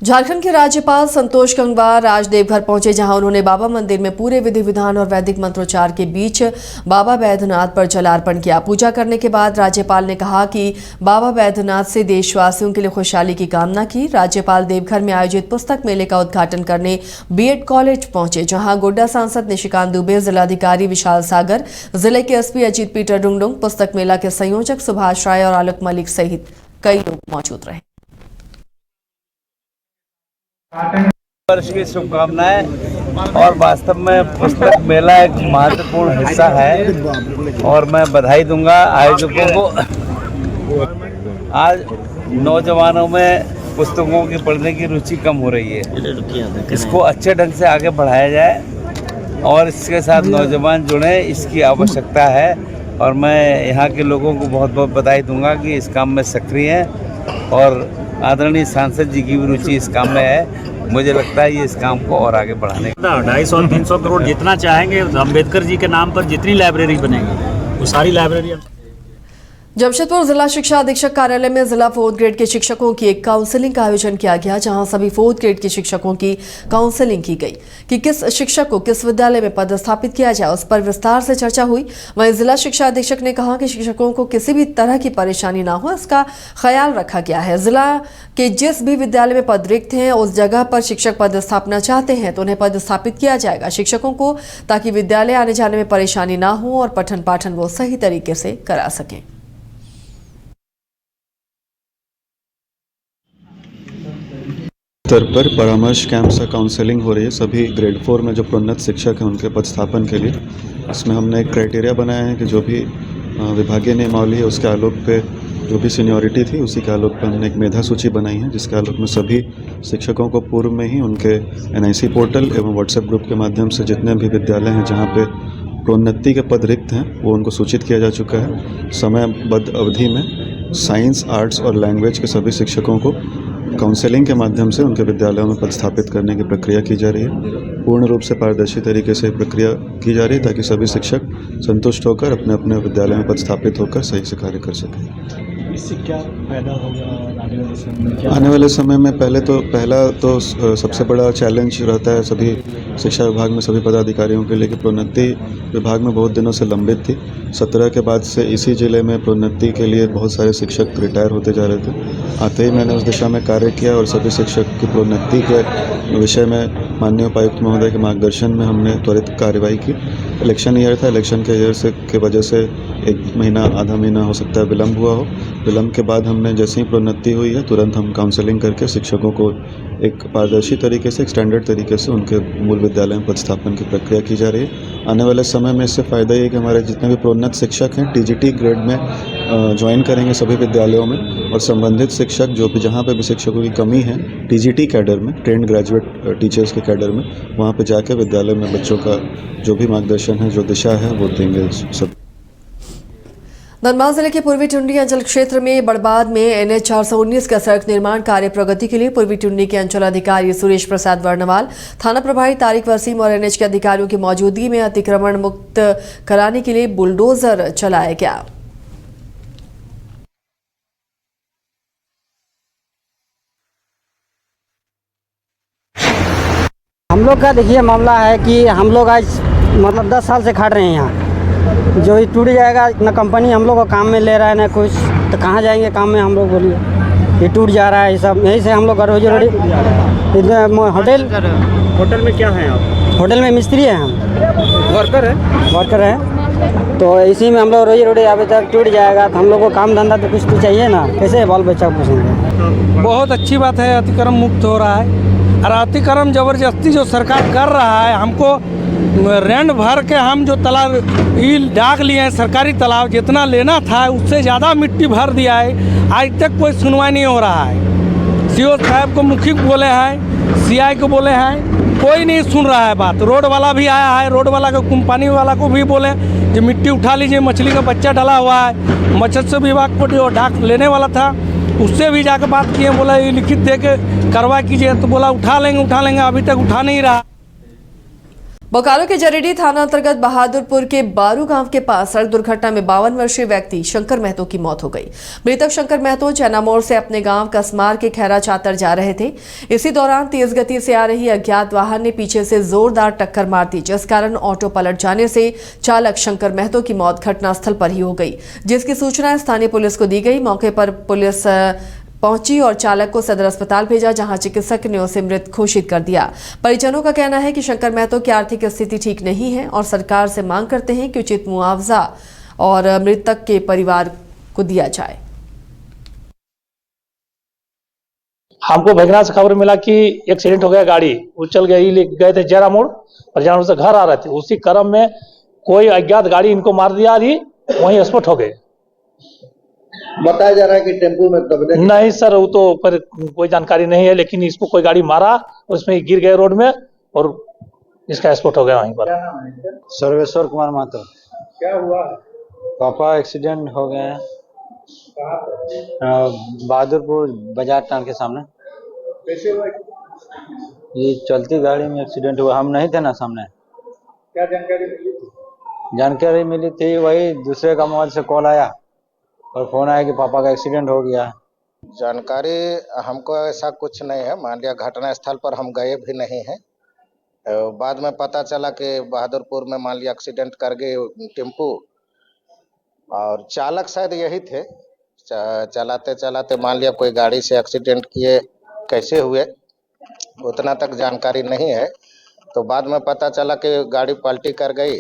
झारखंड के राज्यपाल संतोष गंगवार आज देवघर पहुंचे, जहां उन्होंने बाबा मंदिर में पूरे विधि विधान और वैदिक मंत्रोच्चार के बीच बाबा बैद्यनाथ पर जलार्पण किया। पूजा करने के बाद राज्यपाल ने कहा कि बाबा बैद्यनाथ से देशवासियों के लिए खुशहाली की कामना की। राज्यपाल देवघर में आयोजित पुस्तक मेले का उद्घाटन करने बीएड कॉलेज पहुंचे, जहां गोड्डा सांसद निशिकांत दुबे, जिलाधिकारी विशाल सागर, जिले के एसपी अजीत पीटर डुंगडुंग, पुस्तक मेला के संयोजक सुभाष राय और आलोक मलिक सहित कई लोग मौजूद रहे। वर्ष की शुभकामनाएं। और वास्तव में पुस्तक मेला एक महत्वपूर्ण हिस्सा है और मैं बधाई दूंगा आयोजकों को। आज नौजवानों में पुस्तकों की पढ़ने की रुचि कम हो रही है, इसको अच्छे ढंग से आगे बढ़ाया जाए और इसके साथ नौजवान जुड़े, इसकी आवश्यकता है। और मैं यहाँ के लोगों को बहुत बहुत बधाई दूंगा कि इस काम में सक्रिय हैं और आदरणीय सांसद जी की भी रुचि इस काम में है। मुझे लगता है ये इस काम को और आगे बढ़ाने 250-300 करोड़ जितना चाहेंगे, अम्बेडकर जी के नाम पर जितनी लाइब्रेरी बनेगी वो सारी लाइब्रेरी। जमशेदपुर जिला शिक्षा अधीक्षक कार्यालय में जिला 4th ग्रेड के शिक्षकों की एक काउंसलिंग का आयोजन किया गया, जहां सभी 4th ग्रेड के शिक्षकों की काउंसलिंग की गई कि किस शिक्षक को किस विद्यालय में पदस्थापित किया जाए। उस पर विस्तार से चर्चा हुई। वहीं जिला शिक्षा अधीक्षक ने कहा कि शिक्षकों को किसी भी तरह की परेशानी ना हो, इसका ख्याल रखा गया है। जिला के जिस भी विद्यालय में पद रिक्त हैं, उस जगह पर शिक्षक पदस्थापना चाहते हैं तो उन्हें पदस्थापित किया जाएगा शिक्षकों को, ताकि विद्यालय आने जाने में परेशानी ना हो और पठन पाठन वो सही तरीके से करा सकें। स्तर पर परामर्श कैंप से काउंसलिंग हो रही है सभी ग्रेड 4 में जो प्रोन्नत शिक्षक हैं उनके पदस्थापन के लिए। इसमें हमने एक क्राइटेरिया बनाया है कि जो भी विभागीय नियमावली है उसके आलोक पे जो भी सीनियरिटी थी उसी के आलोक पे हमने एक मेधा सूची बनाई है, जिसके आलोक में सभी शिक्षकों को पूर्व में ही उनके NIC पोर्टल एवं व्हाट्सएप ग्रुप के माध्यम से जितने भी विद्यालय हैं जहाँ पे प्रोन्नति के पद रिक्त हैं वो उनको सूचित किया जा चुका है। समयबद्ध अवधि में साइंस, आर्ट्स और लैंग्वेज के सभी शिक्षकों को काउंसलिंग के माध्यम से उनके विद्यालयों में पदस्थापित करने की प्रक्रिया की जा रही है। पूर्ण रूप से पारदर्शी तरीके से प्रक्रिया की जा रही है ताकि सभी शिक्षक संतुष्ट होकर अपने अपने विद्यालय में पदस्थापित होकर सही से कार्य कर सकें। इससे क्या फायदा होगा आने वाले समय में? पहला तो सबसे बड़ा चैलेंज रहता है सभी शिक्षा विभाग में सभी पदाधिकारियों के लिए कि प्रोन्नति विभाग में बहुत दिनों से लंबित थी। 17 के बाद से इसी जिले में प्रोन्नति के लिए बहुत सारे शिक्षक रिटायर होते जा रहे थे। आते ही मैंने उस दिशा में कार्य किया और सभी शिक्षक की प्रोन्नति के विषय में माननीय उपायुक्त महोदय के मार्गदर्शन में हमने त्वरित कार्रवाई की। इलेक्शन ईयर था, इलेक्शन के ईयर से की वजह से 1 महीना आधा महीना हो सकता है विलम्ब हुआ हो। विलम्ब के बाद हमने जैसे ही प्रोन्नति हुई है तुरंत हम काउंसलिंग करके शिक्षकों को एक पारदर्शी तरीके से, एक स्टैंडर्ड तरीके से उनके मूल विद्यालय में पदस्थापन की प्रक्रिया की जा रही है। आने वाले समय में इससे फ़ायदा ये कि हमारे जितने भी प्रोन्नत शिक्षक हैं TGT ग्रेड में ज्वाइन करेंगे सभी विद्यालयों में, और संबंधित शिक्षक जो भी जहाँ पे भी शिक्षकों की कमी है TGT कैडर में, ट्रेंड ग्रेजुएट टीचर्स के कैडर में, वहाँ पे जाके विद्यालय में बच्चों का जो भी मार्गदर्शन है, जो दिशा है वो देंगे सब। धनबाद जिले के पूर्वी टुंडी अंचल क्षेत्र में बड़बाद में NH 419 का सड़क निर्माण कार्य प्रगति के लिए पूर्वी टुंडी के अंचल अधिकारी सुरेश प्रसाद वर्णवाल, थाना प्रभारी तारिक वसीम और NH के अधिकारियों की मौजूदगी में अतिक्रमण मुक्त कराने के लिए बुलडोजर चलाया गया। हम लोग का देखिए मामला है कि हम लोग आज मतलब 10 साल से खट रहे हैं यहाँ। जो ये टूट जाएगा, ना कंपनी हम लोग को काम में ले रहा है ना कुछ, तो कहाँ जाएंगे काम में हम लोग, बोलिए। ये टूट जा रहा है, ये सब यहीं से हम लोग रोजी रोटी। होटल में क्या है आप? होटल में मिस्त्री हैं हम, वर्कर हैं। तो इसी में हम लोग रोजी रोटी अभी तक टूट जाएगा तो हम लोग को काम धंधा तो कुछ तो चाहिए ना, कैसे बाल बच्चा पूछेंगे। बहुत अच्छी बात है, अतिक्रमण मुक्त हो रहा है। और अतिक्रमण जबरदस्ती जो सरकार कर रहा है, हमको रेंट भर के हम जो तालाब डाक लिए हैं, सरकारी तालाब जितना लेना था उससे ज़्यादा मिट्टी भर दिया है। आज तक कोई सुनवाई नहीं हो रहा है। CO साहब को मुखिया को बोले हैं, CI को बोले हैं, कोई नहीं सुन रहा है बात। रोड वाला भी आया है, रोड वाला को कंपनी वाला को भी बोले जो मिट्टी उठा लीजिए, मछली का बच्चा डला हुआ है। मत्स्य विभाग को जो डाक लेने वाला था उससे भी जाकर बात किए, बोला ये लिखित दे के कार्रवाई कीजिए, तो बोला उठा लेंगे, अभी तक उठा नहीं रहा। बोकारो के जरेडी थाना अंतर्गत बहादुरपुर के बारू गांव के पास सड़क दुर्घटना में 52 वर्षीय व्यक्ति शंकर महतो की मौत हो गई। मृतक शंकर महतो चैना मोड़ से अपने गांव कसमार के खैरा चातर जा रहे थे। इसी दौरान तेज गति से आ रही अज्ञात वाहन ने पीछे से जोरदार टक्कर मार दी, जिस कारण ऑटो पलट जाने से चालक शंकर महतो की मौत घटनास्थल पर ही हो गई, जिसकी सूचना स्थानीय पुलिस को दी गई। मौके पर पुलिस पहुंची और चालक को सदर अस्पताल भेजा, जहां चिकित्सक ने उसे मृत घोषित कर दिया। परिजनों का कहना है कि शंकर महतो की आर्थिक स्थिति ठीक नहीं है और सरकार से मांग करते हैं कि उचित मुआवजा और मृतक के परिवार को दिया जाए। हमको भगना से खबर मिला कि एक्सीडेंट हो गया, गाड़ी उछल गई, गए थे जरा मोड़ और जरा मोड़ से घर आ रहे थे। उसी क्रम में कोई अज्ञात गाड़ी इनको मार दिया, वहीं स्पॉट हो गए। बताया जा रहा है कि टेम्पो में दबने नहीं सर, वो तो पर कोई जानकारी नहीं है, लेकिन इसको कोई गाड़ी मारा, उसमें गिर गए रोड में और इसका स्पॉट हो गया वहीं पर। सर्वेश्वर कुमार महतो। क्या हुआ? पापा एक्सीडेंट हो गए हैं बहादुरपुर बाजार टाउन के सामने। कैसे हुआ? ये चलती गाड़ी में एक्सीडेंट हुआ, हम नहीं थे ना सामने। क्या जानकारी मिली थी? जानकारी मिली थी, वही दूसरे का मोबाइल से कॉल आया और फोन आया कि पापा का एक्सीडेंट हो गया। जानकारी हमको ऐसा कुछ नहीं है। मान लिया घटना स्थल पर हम गए भी नहीं हैं। बाद में पता चला कि बहादुरपुर में मान लिया एक्सीडेंट कर गए टेम्पू और चालक शायद यही थे। चलाते चलाते मान लिया कोई गाड़ी से एक्सीडेंट किए, कैसे हुए उतना तक जानकारी नहीं है। तो बाद में पता चला कि गाड़ी पलटी कर गई,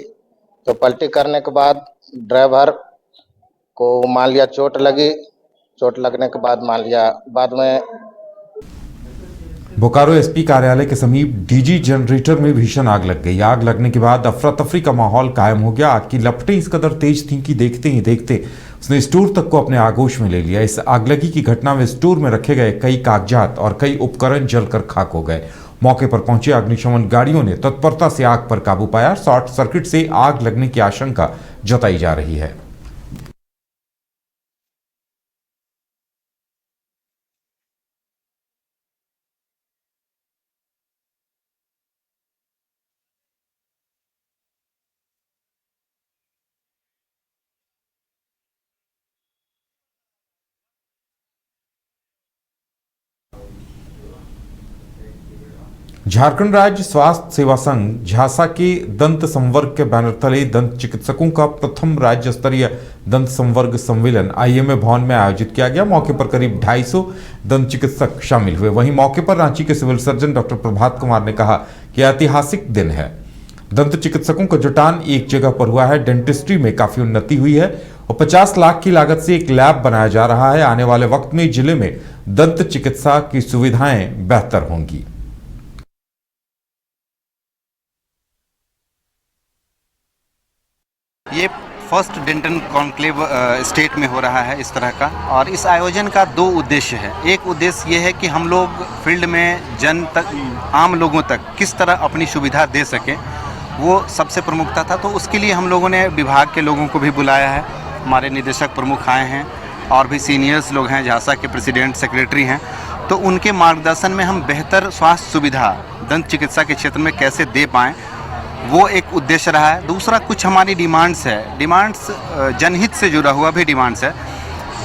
तो पलटी करने के बाद ड्राइवर को मान लिया चोट लगी। चोट लगने के बाद मान लिया बाद में बोकारो एसपी कार्यालय के समीप डीजी जनरेटर में भीषण आग लग गई। आग लगने के बाद अफरा तफरी का माहौल कायम हो गया। आग की लपटें इस कदर तेज थीं कि देखते ही देखते उसने स्टोर तक को अपने आगोश में ले लिया। इस आगलगी की घटना में स्टोर में रखे गए कई कागजात और कई उपकरण जलकर खाक हो गए। मौके पर पहुंचे अग्निशमन गाड़ियों ने तत्परता से आग पर काबू पाया। शॉर्ट सर्किट से आग लगने की आशंका जताई जा रही है। झारखंड राज्य स्वास्थ्य सेवा संघ झासा के दंत संवर्ग के बैनर तले दंत चिकित्सकों का प्रथम राज्य स्तरीय दंत संवर्ग सम्मेलन आईएमए भवन में आयोजित किया गया। मौके पर करीब 250 दंत चिकित्सक शामिल हुए। वहीं मौके पर रांची के civil surgeon doctor Prabhat Kumar ने कहा कि ऐतिहासिक दिन है। दंत चिकित्सकों का जुटान एक जगह पर हुआ है। डेंटिस्ट्री में काफी उन्नति हुई है और 50 लाख की लागत से एक लैब बनाया जा रहा है। आने वाले वक्त में जिले में दंत चिकित्सा की सुविधाएं बेहतर होंगी। ये फर्स्ट डेंटल कॉन्क्लेव स्टेट में हो रहा है इस तरह का, और इस आयोजन का 2 उद्देश्य है। एक उद्देश्य ये है कि हम लोग फील्ड में जन तक, आम लोगों तक किस तरह अपनी सुविधा दे सकें, वो सबसे प्रमुखता था। तो उसके लिए हम लोगों ने विभाग के लोगों को भी बुलाया है। हमारे निदेशक प्रमुख आए हैं और भी सीनियर्स लोग हैं, झासा के प्रेसिडेंट सेक्रेटरी हैं। तो उनके मार्गदर्शन में हम बेहतर स्वास्थ्य सुविधा दंत चिकित्सा के क्षेत्र में कैसे दे पाएँ, वो एक उद्देश्य रहा है। दूसरा कुछ हमारी डिमांड्स है, डिमांड्स जनहित से जुड़ा हुआ भी डिमांड्स है।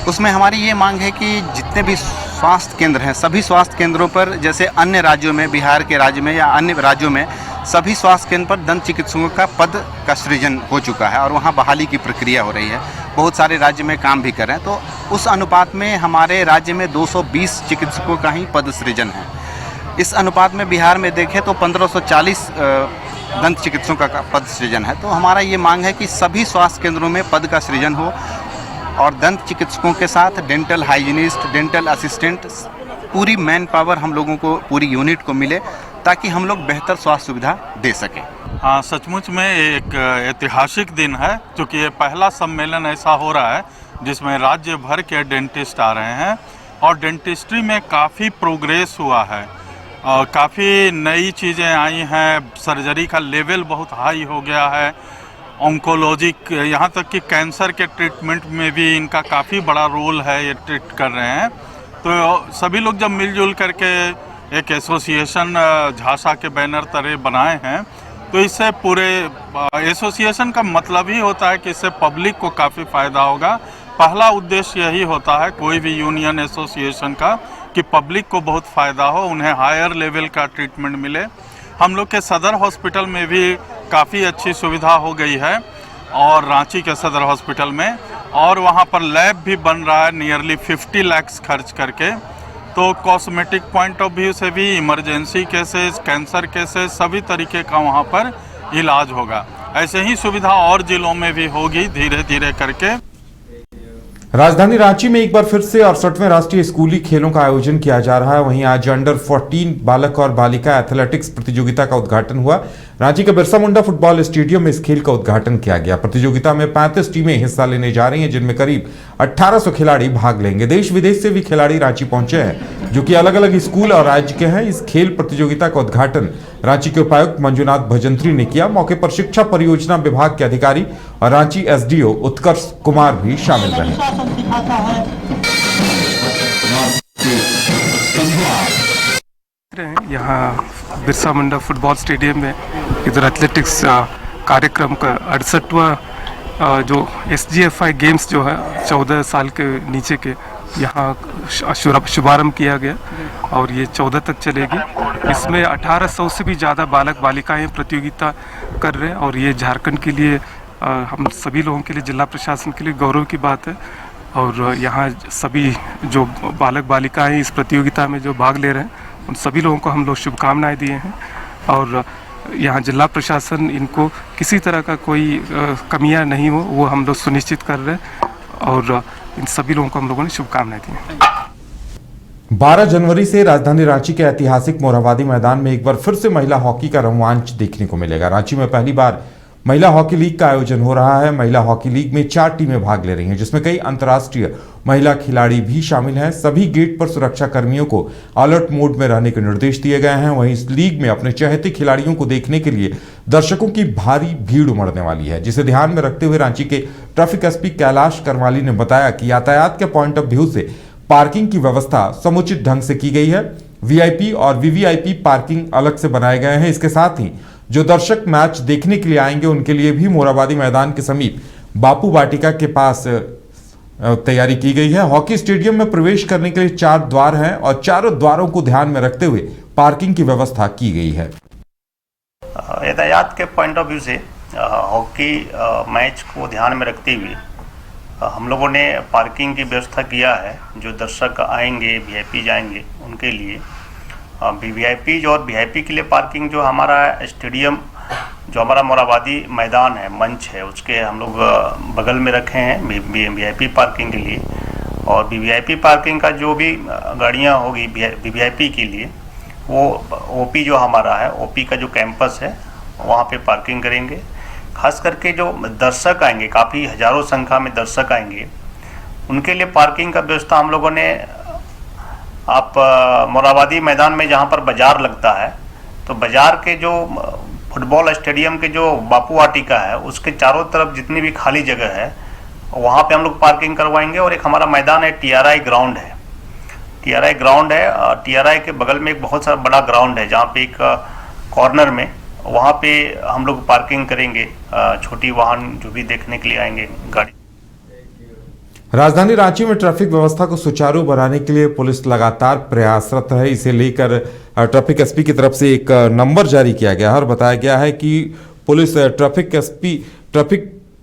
उसमें हमारी ये मांग है कि जितने भी स्वास्थ्य केंद्र हैं, सभी स्वास्थ्य केंद्रों पर, जैसे अन्य राज्यों में, बिहार के राज्य में या अन्य राज्यों में, सभी स्वास्थ्य केंद्र पर दंत चिकित्सकों का पद का सृजन हो चुका है और वहाँ बहाली की प्रक्रिया हो रही है। बहुत सारे राज्य में काम भी कर रहे हैं। तो उस अनुपात में हमारे राज्य में 220 चिकित्सकों का ही पद सृजन है। इस अनुपात में बिहार में देखें तो 1540 दंत चिकित्सकों का पद सृजन है। तो हमारा ये मांग है कि सभी स्वास्थ्य केंद्रों में पद का सृजन हो और दंत चिकित्सकों के साथ डेंटल हाइजीनिस्ट, डेंटल असिस्टेंट, पूरी मैन पावर हम लोगों को, पूरी यूनिट को मिले, ताकि हम लोग बेहतर स्वास्थ्य सुविधा दे सकें। हाँ, सचमुच में एक ऐतिहासिक दिन है, क्योंकि ये पहला सम्मेलन ऐसा हो रहा है जिसमें राज्य भर के डेंटिस्ट आ रहे हैं और डेंटिस्ट्री में काफ़ी प्रोग्रेस हुआ है और काफ़ी नई चीज़ें आई हैं। सर्जरी का लेवल बहुत हाई हो गया है। ऑन्कोलॉजिक, यहाँ तक कि कैंसर के ट्रीटमेंट में भी इनका काफ़ी बड़ा रोल है, ये ट्रीट कर रहे हैं। तो सभी लोग जब मिलजुल करके एक एसोसिएशन झासा के बैनर तरह बनाए हैं, तो तो इससे पूरे एसोसिएशन का मतलब ही होता है कि इससे पब्लिक को काफ़ी फ़ायदा होगा। पहला उद्देश्य यही होता है कोई भी यूनियन एसोसिएशन का कि पब्लिक को बहुत फ़ायदा हो, उन्हें हायर लेवल का ट्रीटमेंट मिले। हम लोग के सदर हॉस्पिटल में भी काफ़ी अच्छी सुविधा हो गई है और रांची के सदर हॉस्पिटल में, और वहाँ पर लैब भी बन रहा है नियरली 50 लाख खर्च करके। तो कॉस्मेटिक पॉइंट ऑफ व्यू से भी इमरजेंसी केसेस, कैंसर केसेस, सभी तरीके का वहाँ पर इलाज होगा। ऐसे ही सुविधा और जिलों में भी होगी धीरे धीरे करके। राजधानी रांची में एक बार फिर से 68वें राष्ट्रीय स्कूली खेलों का आयोजन किया जा रहा है। वहीं आज अंडर 14 बालक और बालिका एथलेटिक्स प्रतियोगिता का उद्घाटन हुआ। रांची के बिरसा मुंडा फुटबॉल स्टेडियम में इस खेल का उद्घाटन किया गया। प्रतियोगिता में 35 टीमें हिस्सा लेने जा रही हैं, जिनमें करीब 1800 खिलाड़ी भाग लेंगे। देश विदेश से भी खिलाड़ी रांची पहुंचे हैं, जो कि अलग अलग स्कूल और राज्य के हैं। इस खेल प्रतियोगिता का उद्घाटन रांची के उपायुक्त मंजुनाथ भजंत्री ने किया। मौके पर शिक्षा परियोजना विभाग के अधिकारी और रांची एसडीओ उत्कर्ष कुमार भी शामिल रहे। यहाँ बिरसा मुंडा फुटबॉल स्टेडियम में इधर एथलेटिक्स कार्यक्रम का 68वां जो SGFI गेम्स जो है 14 साल के नीचे के यहाँ शुभारंभ किया गया और ये 14 तक चलेगी। इसमें 1800 से भी ज़्यादा बालक बालिकाएं प्रतियोगिता कर रहे हैं और ये झारखंड के लिए हम सभी लोगों के लिए, जिला प्रशासन के लिए गौरव की बात है। और यहाँ सभी जो बालक बालिकाएं इस प्रतियोगिता में जो भाग ले रहे हैं उन सभी लोगों को हम लोग शुभकामनाएं दिए हैं और यहाँ जिला प्रशासन इनको किसी तरह का कोई कमियां नहीं हो वो हम लोग सुनिश्चित कर रहे हैं और इन सभी लोगों को हम लोगों ने शुभकामनाएं दी हैं। 12 जनवरी से राजधानी रांची के ऐतिहासिक मोरहाबादी मैदान में एक बार फिर से महिला हॉकी का रोमांच देखने को मिलेगा। रांची में पहली बार महिला हॉकी लीग का आयोजन हो रहा है। महिला हॉकी लीग में 4 टीमें भाग ले रही हैं, जिसमें कई अंतर्राष्ट्रीय महिला खिलाड़ी भी शामिल हैं। सभी गेट पर सुरक्षा कर्मियों को अलर्ट मोड में रहने के निर्देश दिए गए हैं। वहीं इस लीग में अपने चहेते खिलाड़ियों को देखने के लिए दर्शकों की भारी भीड़ उमड़ने वाली है, जिसे ध्यान में रखते हुए रांची के ट्रैफिक एसपी कैलाश करवाली ने बताया कि यातायात के पॉइंट ऑफ व्यू से पार्किंग की व्यवस्था समुचित ढंग से की गई है। वीआईपी और वीवीआईपी पार्किंग अलग से बनाए गए हैं। इसके साथ ही जो दर्शक मैच देखने के लिए आएंगे उनके लिए भी मोरहाबादी मैदान के समीप बापू वाटिका के पास तैयारी की गई है। हॉकी स्टेडियम में प्रवेश करने के लिए 4 द्वार हैं और चारों द्वारों को ध्यान में रखते हुए पार्किंग की व्यवस्था की गई है। यातायात के पॉइंट ऑफ व्यू से हॉकी मैच को ध्यान में रखते हुए हम लोगों ने पार्किंग की व्यवस्था किया है। जो दर्शक आएंगे, वीआईपी जाएंगे, उनके लिए वीवीआईपी और वीआईपी के लिए पार्किंग जो हमारा स्टेडियम, जो हमारा मोरहाबादी मैदान है, मंच है, उसके हम लोग बगल में रखे हैं वीआईपी पार्किंग के लिए। और वीवीआईपी पार्किंग का जो भी गाड़ियाँ होगी वीवीआईपी के लिए, वो ओपी जो हमारा है, ओपी का जो कैंपस है वहाँ पे पार्किंग करेंगे। खास करके जो दर्शक आएंगे, काफ़ी हज़ारों संख्या में दर्शक आएंगे, उनके लिए पार्किंग का व्यवस्था हम लोगों ने आप मोरहाबादी मैदान में जहाँ पर बाज़ार लगता है, तो बाज़ार के जो फुटबॉल स्टेडियम के जो बापू वाटिका है उसके चारों तरफ जितनी भी खाली जगह है वहाँ पे हम लोग पार्किंग करवाएंगे। और एक हमारा मैदान है, टीआरआई ग्राउंड है। टीआरआई ग्राउंड है, टीआरआई के बगल में एक बहुत सारा बड़ा ग्राउंड है जहाँ पे एक कॉर्नर में, वहाँ पे हम लोग पार्किंग करेंगे। छोटी वाहन जो भी देखने के लिए आएंगे गाड़ी। राजधानी रांची में ट्रैफिक व्यवस्था को सुचारू बनाने के लिए पुलिस लगातार प्रयासरत है। इसे लेकर ट्रैफिक एसपी की तरफ से एक नंबर जारी किया गया है और बताया गया है कि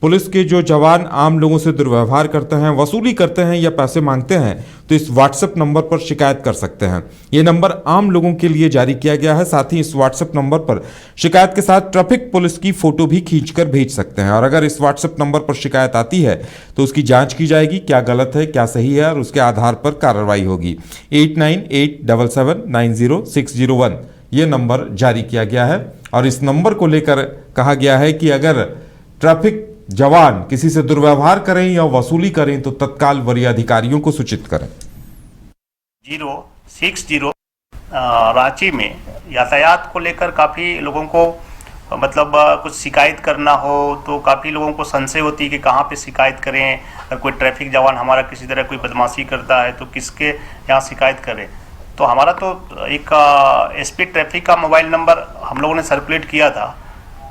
पुलिस के जो जवान आम लोगों से दुर्व्यवहार करते हैं, वसूली करते हैं या पैसे मांगते हैं तो इस व्हाट्सएप नंबर पर शिकायत कर सकते हैं। ये नंबर आम लोगों के लिए जारी किया गया है। साथ ही इस व्हाट्सएप नंबर पर शिकायत के साथ ट्रैफिक पुलिस की फोटो भी खींचकर भेज सकते हैं और अगर इस व्हाट्सएप नंबर पर शिकायत आती है तो उसकी जांच की जाएगी, क्या गलत है क्या सही है, और उसके आधार पर कार्रवाई होगी। 8987790601 ये नंबर जारी किया गया है और इस नंबर को लेकर कहा गया है कि अगर ट्रैफिक जवान किसी से दुर्व्यवहार करें या वसूली करें तो तत्काल वरीय अधिकारियों को सूचित करें। 060 रांची में यातायात को लेकर काफ़ी लोगों को मतलब कुछ शिकायत करना हो तो काफ़ी लोगों को संशय होती है कि कहाँ पे शिकायत करें। अगर कोई ट्रैफिक जवान हमारा किसी तरह कोई बदमाशी करता है तो किसके यहाँ शिकायत करें। तो हमारा तो एक एसपी ट्रैफिक का मोबाइल नंबर हम लोगों ने सर्कुलेट किया था,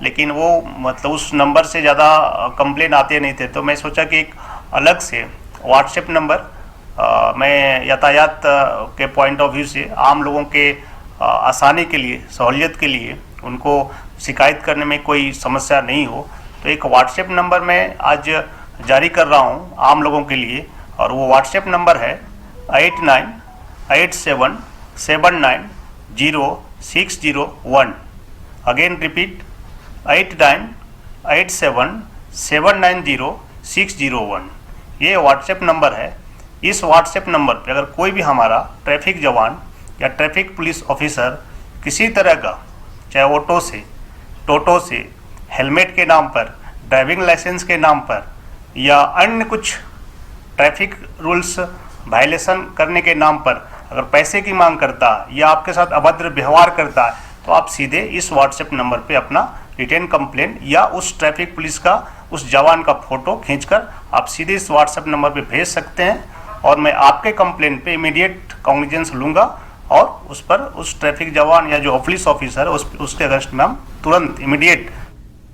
लेकिन वो मतलब उस नंबर से ज़्यादा कंप्लेन आते नहीं थे। तो मैं सोचा कि एक अलग से व्हाट्सएप नंबर मैं यातायात के पॉइंट ऑफ व्यू से आम लोगों के आसानी के लिए, सहूलियत के लिए, उनको शिकायत करने में कोई समस्या नहीं हो, तो एक व्हाट्सएप नंबर मैं आज जारी कर रहा हूं आम लोगों के लिए। और वो व्हाट्सएप नंबर है 8987790601। Again repeat 8987790601। ये व्हाट्सएप नंबर है। इस व्हाट्सएप नंबर पे अगर कोई भी हमारा ट्रैफिक जवान या ट्रैफिक पुलिस ऑफिसर किसी तरह का, चाहे ऑटो से, टोटो से, हेलमेट के नाम पर, ड्राइविंग लाइसेंस के नाम पर या अन्य कुछ ट्रैफिक रूल्स वायलेशन करने के नाम पर अगर पैसे की मांग करता है या आपके साथ अभद्र व्यवहार करता है, तो आप सीधे इस व्हाट्सएप नंबर पे अपना रिटर्न कंप्लेंट या उस ट्रैफिक पुलिस का, उस जवान का फोटो खींचकर आप सीधे इस व्हाट्सएप नंबर पे भेज सकते हैं और मैं आपके कंप्लेंट पे इमीडिएट कॉग्निजेंस लूँगा और उस पर उस ट्रैफिक जवान या जो पुलिस ऑफिसर है उसके अगेंस्ट में हम तुरंत इमीडिएट